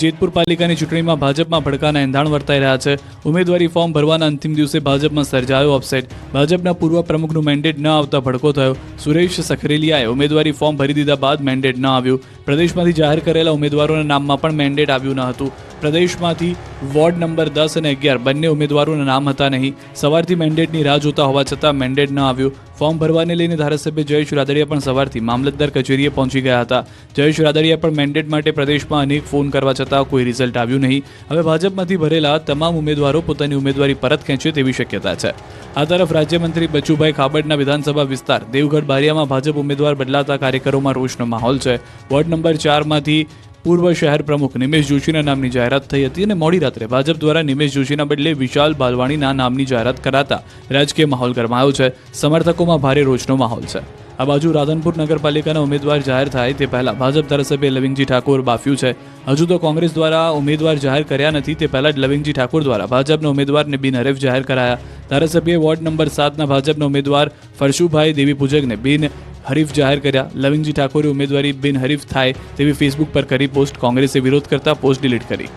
જેતપુર પાલિકાની ચૂંટણીમાં ભાજપમાં ભડકાના એંધાણ વર્તાઈ રહ્યા છે. ઉમેદવારી ફોર્મ ભરવાના અંતિમ દિવસે ભાજપમાં સર્જાયો અપસેટ. ભાજપના પૂર્વ પ્રમુખનું મેન્ડેટ ન આવતા ભડકો થયો. સુરેશ સખરેલિયાએ ઉમેદવારી ફોર્મ ભરી દીધા બાદ મેન્ડેટ ન આવ્યું. પ્રદેશમાંથી જાહેર કરેલા ઉમેદવારોના નામમાં પણ મેન્ડેટ આવ્યું ન હતું. પ્રદેશમાંથી વોર્ડ નંબર 10 અને 11 બંને ઉમેદવારોના નામ હતા નહીં. સવારથી મેન્ડેટની રાહ જોતા હોવા છતાં મેન્ડેટ ન આવ્યું. ફોર્મ ભરવાને લઈને ધારાસભ્ય જયેશ રાદડિયા પણ સવારથી મામલતદાર કચેરીએ પહોંચી ગયા હતા. જયેશ રાદડિયા પણ મેન્ડેટ માટે પ્રદેશમાં અનેક ફોન કરવા છતાં કોઈ રિઝલ્ટ આવ્યું નહીં. હવે ભાજપમાંથી ભરેલા તમામ ઉમેદવારો પોતાની ઉમેદવારી પરત ખેંચે તેવી શક્યતા છે. આ તરફ રાજ્યમંત્રી બચુભાઈ ખાબડના વિધાનસભા વિસ્તાર દેવગઢ બારિયામાં ભાજપ ઉમેદવાર બદલાતા કાર્યકરોમાં રોષનો માહોલ છે. વોર્ડ નંબર 4 માંથી પૂર્વ શહેર પ્રમુખ નિમેશ જોશીના નામની જાહેરાત થઈ હતી અને મોડી રાત્રે ભાજપ દ્વારા નિમેશ જોશીના બદલે વિશાલ બાલવાણીના નામની જાહેરાત કરાતા રાજકીય માહોલ ગરમાયો છે. સમર્થકોમાં ભારે રોષનો માહોલ છે. આ બાજુ રાધનપુર નગરપાલિકાના ઉમેદવાર જાહેર થાય તે પહેલા ભાજપ ધારાસભ્ય લવિંગજી ઠાકોર બાફ્યું છે. હજુ તો કોંગ્રેસ દ્વારા ઉમેદવાર જાહેર કર્યા નથી તે પહેલા જ લવિંગજી ઠાકોર દ્વારા ભાજપના ઉમેદવારને બિનહરીફ જાહેર કરાયા. ધારાસભ્યએ વોર્ડ નંબર 7ના ભાજપના ઉમેદવાર ફરશુભાઈ દેવીપૂજકને હરીફ જાહેર કર્યા. લવિંગજી ઠાકોરે ઉમેદવારી બિનહરીફ થાય તેવી ફેસબુક પર કરી પોસ્ટ. કોંગ્રેસે વિરોધ કરતા પોસ્ટ ડિલીટ કરી.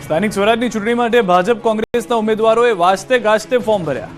સ્થાનિક સ્વરાજની ચૂંટણી માટે ભાજપ કોંગ્રેસના ઉમેદવારોએ વાજતે ગાજતે ફોર્મ ભર્યા.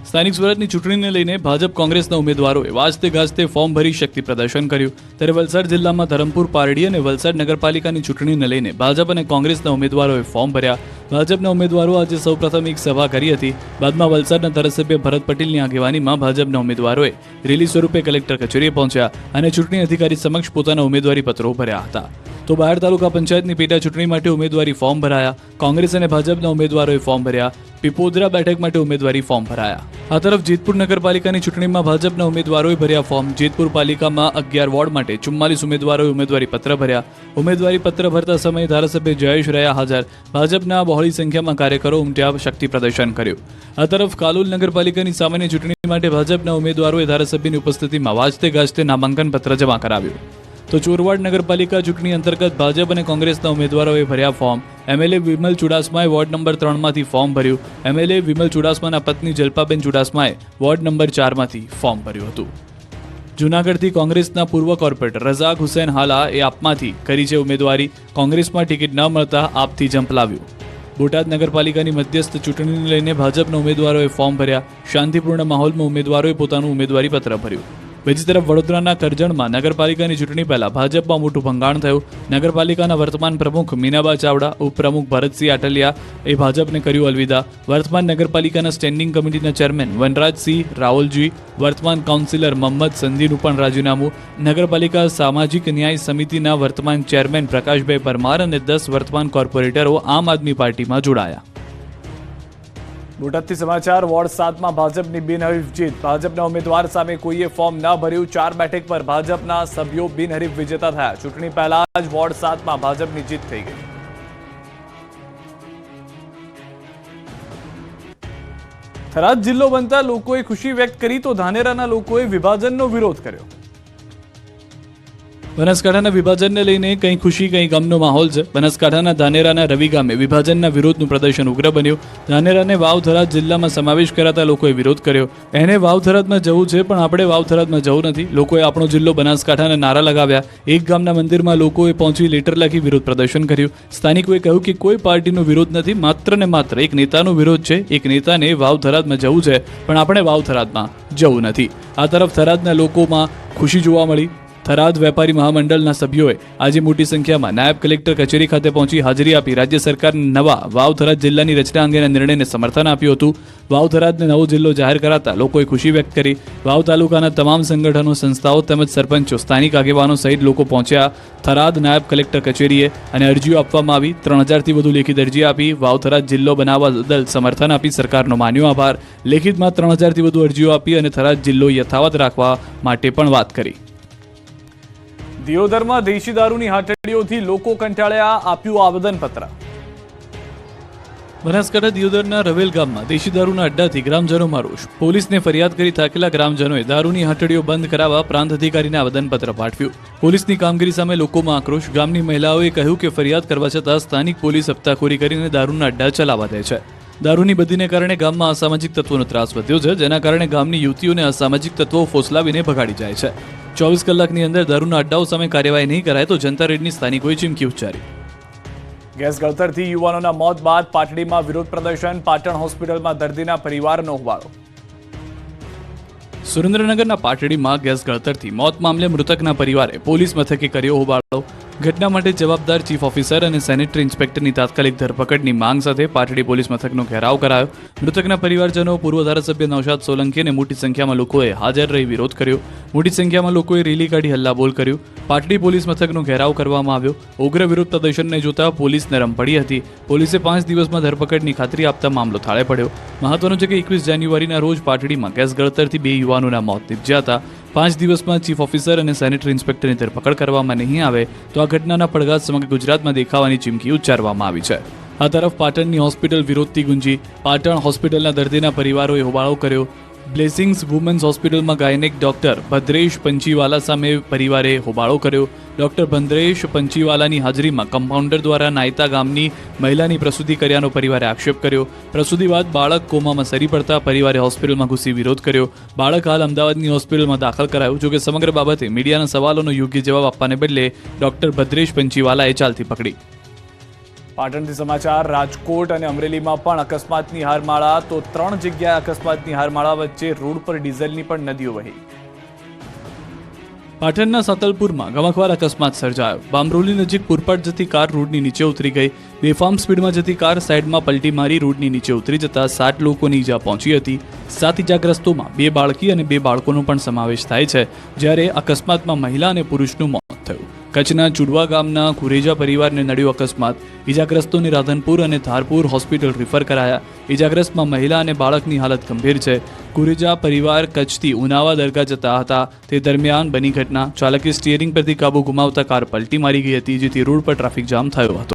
સ્થાનિક સ્વરાજની ચૂંટણીને લઈને ભાજપ કોંગ્રેસના ઉમેદવારોએ વાજતે ગાજતે ફોર્મ ભરી શક્તિ પ્રદર્શન કર્યું. ત્યારે વલસાડ જિલ્લામાં ધરમપુર પારડી અને વલસાડ નગરપાલિકાની ચૂંટણીને લઈને ભાજપ અને કોંગ્રેસના ઉમેદવારોએ ફોર્મ ભર્યા. ભાજપના ઉમેદવારો આજે સૌપ્રથમ એક સભા કરી હતી. બાદમાં વલસાડના ધારાસભ્ય ભરત પટેલની આગેવાનીમાં ભાજપના ઉમેદવારોએ રેલી સ્વરૂપે કલેક્ટર કચેરીએ પહોંચ્યા અને ચૂંટણી અધિકારી સમક્ષ પોતાના ઉમેદવારી પત્રો ભર્યા હતા. તો બહાર તાલુકા પંચાયતની પેટા ચૂંટણી માટે ઉમેદવારી ફોર્મ ભરાયા. કોંગ્રેસ અને ભાજપના ઉમેદવારોએ ફોર્મ ભર્યા. પીપોદરા બેઠક માટે ઉમેદવારી ફોર્મ ભરાયા. આ તરફ જેતપુર નગરપાલિકાની ચૂંટણીમાં ભાજપના ઉમેદવારોએ ભર્યા ફોર્મ. જેતપુર પાલિકામાં 11 વોર્ડ માટે 44 ઉમેદવારોએ ઉમેદવારી પત્ર ભર્યા. ઉમેદવારી પત્ર ભરતા સમયે ધારાસભ્ય જયેશ રહ્યા હાજર. ભાજપના બહોળી સંખ્યામાં કાર્યકરો ઉમટ્યા, શક્તિ પ્રદર્શન કર્યું. આ તરફ કાલોલ નગરપાલિકાની સામાન્ય ચૂંટણી માટે ભાજપના ઉમેદવારોએ ધારાસભ્યની ઉપસ્થિતિમાં વાજતે ગાજતે નામાંકન પત્ર જમા કરાવ્યું. તો ચોરવાડ નગરપાલિકા ચૂંટણી અંતર્ગત ભાજપ અને કોંગ્રેસના ઉમેદવારોએ ભર્યા ફોર્મ. એમએલએ વિમલ ચુડાસમાએ વોર્ડ નંબર 3માંથી ફોર્મ ભર્યું. એમએલએ વિમલ ચુડાસમાના પત્ની જલ્પાબેન ચુડાસમાએ વોર્ડ નંબર 4માંથી ફોર્મ ભર્યું હતું. જૂનાગઢથી કોંગ્રેસના પૂર્વ કોર્પોરેટર રઝાક હુસૈન હાલા એ આપમાંથી કરી છે ઉમેદવારી. કોંગ્રેસમાં ટિકિટ ન મળતા આપથી ઝંપલાવ્યું. બોટાદ નગરપાલિકાની મધ્યસ્થ ચૂંટણીને લઈને ભાજપના ઉમેદવારોએ ફોર્મ ભર્યા. શાંતિપૂર્ણ માહોલમાં ઉમેદવારોએ પોતાનું ઉમેદવારી પત્ર ભર્યું. બીજી તરફ વડોદરાના કરજણમાં નગરપાલિકાની ચૂંટણી પહેલા ભાજપમાં મોટું ભંગાણ થયું. નગરપાલિકાના વર્તમાન પ્રમુખ મીનાબા ચાવડા, ઉપપ્રમુખ ભરતસિંહ આટલિયા એ ભાજપને કર્યું અલવિદા. વર્તમાન નગરપાલિકાના સ્ટેન્ડિંગ કમિટીના ચેરમેન વનરાજસિંહ રાવલજી, વર્તમાન કાઉન્સિલર મોહમ્મદ સંધીનું પણ રાજીનામું. નગરપાલિકા સામાજિક ન્યાય સમિતિના વર્તમાન ચેરમેન પ્રકાશભાઈ પરમાર અને 10 વર્તમાન કોર્પોરેટરો આમ આદમી પાર્ટીમાં જોડાયા. બોટાદથી સમાચાર. વોર્ડ 7માં ભાજપની બિનહરીફ જીત. ભાજપના ઉમેદવાર સામે કોઈએ ફોર્મ ન ભર્યું. 4 બેઠક પર ભાજપના સભ્યો બિનહરીફ વિજેતા થયા. ચૂંટણી પહેલા જ વોર્ડ 7માં ભાજપની જીત થઈ ગઈ. થરાદ જિલ્લો બનતા લોકોએ ખુશી વ્યક્ત કરી તો ધાનેરાના લોકોએ વિભાજનનો વિરોધ કર્યો. બનાસકાંઠાના વિભાજનને લઈને કંઈ ખુશી કંઈ ગમનો માહોલ છે. બનાસકાંઠાના ધાનેરાના રવિ ગામે વિભાજનના વિરોધનું પ્રદર્શન ઉગ્ર બન્યું. ધાનેરાને વાવ થરાદ જિલ્લામાં સમાવેશ કરાતા લોકોએ વિરોધ કર્યો. એને વાવ થરાદમાં જવું છે પણ આપણે વાવ થરાદમાં જવું નથી. લોકોએ આપણો જિલ્લો બનાસકાંઠાના નારા લગાવ્યા. એક ગામના મંદિરમાં લોકોએ પહોંચી લેટર લખી વિરોધ પ્રદર્શન કર્યું. સ્થાનિકોએ કહ્યું કે કોઈ પાર્ટીનો વિરોધ નથી, માત્ર ને માત્ર એક નેતાનો વિરોધ છે. એક નેતાને વાવ થરાદમાં જવું છે પણ આપણે વાવ થરાદમાં જવું નથી. આ તરફ થરાદના લોકોમાં ખુશી જોવા મળી. થરાદ વેપારી મહામંડળના સભ્યોએ આજે મોટી સંખ્યામાં નાયબ કલેક્ટર કચેરી ખાતે પહોંચી હાજરી આપી રાજ્ય સરકારના નવા વાવ થરાદ જિલ્લાની રચના અંગેના નિર્ણયને સમર્થન આપ્યું હતું. વાવ થરાદને નવો જિલ્લો જાહેર કરાતા લોકોએ ખુશી વ્યક્ત કરી. વાવ તાલુકાના તમામ સંગઠનો, સંસ્થાઓ તેમજ સરપંચો, સ્થાનિક આગેવાનો સહિત લોકો પહોંચ્યા થરાદ નાયબ કલેક્ટર કચેરીએ અને અરજીઓ આપવામાં આવી. 3000થી વધુ લેખિત અરજી આપી. વાવ થરાદ જિલ્લો બનાવવા બદલ સમર્થન આપી સરકારનો માન્યો આભાર. લેખિતમાં 3000થી વધુ અરજીઓ આપી અને થરાદ જિલ્લો યથાવત રાખવા માટે પણ વાત કરી. દિયોદરમાં દેશી દારૂની હાટડીઓથી લોકો કંટાળ્યા, આપ્યું આવેદનપત્ર. બનાસકાંઠા દિયોદરના રવેલ ગામમાં દેશી દારૂના અડ્ડાથી ગ્રામજનોમાં રોષ. પોલીસને ફરિયાદ કરી થાકેલા ગ્રામજનોએ દારૂની હાટડીઓ બંધ કરાવવા પ્રાંત અધિકારીને આવેદનપત્ર પાઠવ્યું. પોલીસની કામગીરી સામે લોકોમાં આક્રોશ. ગામની મહિલાઓએ કહ્યું કે ફરિયાદ કરવા છતાં સ્થાનિક પોલીસ હપ્તાખોરી કરીને દારૂના અડ્ડા ચલાવવા દે છે. દારૂની બદીને કારણે ગામમાં અસામાજિક તત્વોનો ત્રાસ વધ્યો છે, જેના કારણે ગામની યુવતીઓને અસામાજિક તત્વો ફોસલાવીને ભગાડી જાય છે. 24 કલાકની અંદર દારૂના અડ્ડાઓ સામે કાર્યવાહી નહીં કરાય તો જનતા રેડની સ્થાનિકોએ ચીમકી ઉચ્ચારી. ગેસ ગળતરથી યુવાનોના મોત બાદ પાટડીમાં વિરોધ પ્રદર્શન, પાટણ હોસ્પિટલમાં દર્દીના પરિવારનો હોબાળો. સુરેન્દ્રનગરના પાટડીમાં ગેસ ગળતરથી મોત મામલે મૃતકના પરિવારે પોલીસ મથકે કર્યો હોબાળો. ઘટના માટે જવાબદાર ચીફ ઓફિસર અને સેનેટરી ઇન્સ્પેક્ટરની તાત્કાલિક ધરપકડની માંગ સાથે પાટડી પોલીસ મથકનો ઘેરાવ કરાયો. મૃતકના પરિવારજનો, પૂર્વ ધારાસભ્ય નૌશાદ સોલંકી અને મોટી સંખ્યામાં લોકોએ હાજર રહી વિરોધ કર્યો. મોટી સંખ્યામાં લોકોએ રેલી કાઢી હલ્લાબોલ કર્યું. પાટડી પોલીસ મથકનો ઘેરાવ કરવામાં આવ્યો. ઉગ્ર વિરોધ પ્રદર્શનને જોતા પોલીસ નરમ પડી હતી. પોલીસે 5 દિવસમાં ધરપકડની ખાતરી આપતા મામલો થાળે પડ્યો. મહત્વનું છે કે 21 જાન્યુઆરીના રોજ પાટડીમાં ગેસ ગળતરથી 2 યુવાનોના મોત નીપજ્યા હતા. 5 દિવસમાં ચીફ ઓફિસર અને સેનેટરી ઇન્સ્પેક્ટરની ધરપકડ કરવામાં નહીં આવે તો આ ઘટનાના પડઘા સમગ્ર ગુજરાતમાં દેખાવાની ચીમકી ઉચ્ચારવામાં આવી છે. આ તરફ પાટણની હોસ્પિટલ વિરોધથી ગુંજી. પાટણ હોસ્પિટલના દર્દીના પરિવારોએ હોબાળો કર્યો. બ્લેસિંગ્સ વુમન્સ હોસ્પિટલમાં ગાયનેક ડોક્ટર ભદ્રેશ પંચીવાલા સામે પરિવારે હોબાળો કર્યો. ડોક્ટર ભદ્રેશ પંચીવાલાની હાજરીમાં કમ્પાઉન્ડર દ્વારા નાયતા ગામની મહિલાની પ્રસૂતિ કર્યાનો પરિવારે આક્ષેપ કર્યો. પ્રસૂતિ બાદ બાળક કોમામાં સરી પડતા પરિવારે હોસ્પિટલમાં ઘૂસી વિરોધ કર્યો. બાળક હાલ અમદાવાદની હોસ્પિટલમાં દાખલ કરાયું. જોકે સમગ્ર બાબતે મીડિયાના સવાલોનો યોગ્ય જવાબ આપવાને બદલે ડોક્ટર ભદ્રેશ પંચીવાલાએ ચાલતી પકડી. પાટણથી સમાચાર. રાજકોટ અને અમરેલીમાં પણ અકસ્માતની હારમાળા. તો 3 જગ્યાએ અકસ્માતની હારમાળા વચ્ચે રોડ પર ડીઝલની પણ નદીઓ વહી. પાટણના સાતલપુરમાં ગમખ્વાર અકસ્માત સર્જાયો. બામરોલી નજીક પૂરપાટ જતી કાર રોડની નીચે ઉતરી ગઈ. બેફામ સ્પીડમાં જતી કાર સાઈડમાં પલટી મારી રોડની નીચે ઉતરી જતા 7 લોકોની ઈજા પહોંચી હતી. 7 ઈજાગ્રસ્તોમાં 2 બાળકી અને 2 બાળકોનો પણ સમાવેશ થાય છે. જ્યારે અકસ્માતમાં મહિલા અને પુરુષનું મોત થયું. કચ્છના ચુડવા ગામના કુરેજા પરિવારને નડ્યો અકસ્માત. ઈજાગ્રસ્તોને રાધનપુર અને ધારપુર હોસ્પિટલ રિફર કરાયા. ઈજાગ્રસ્તમાં મહિલા અને બાળકની હાલત ગંભીર છે. કુરેજા પરિવાર કચ્છથી ઉનાવા દરગાહ જતા હતા. તે દરમિયાન બની ઘટના. ચાલકે સ્ટીયરિંગ પરથી કાબુ ગુમાવતા કાર પલટી મારી ગઈ હતી, જેથી રોડ પર ટ્રાફિક જામ થયો હતો.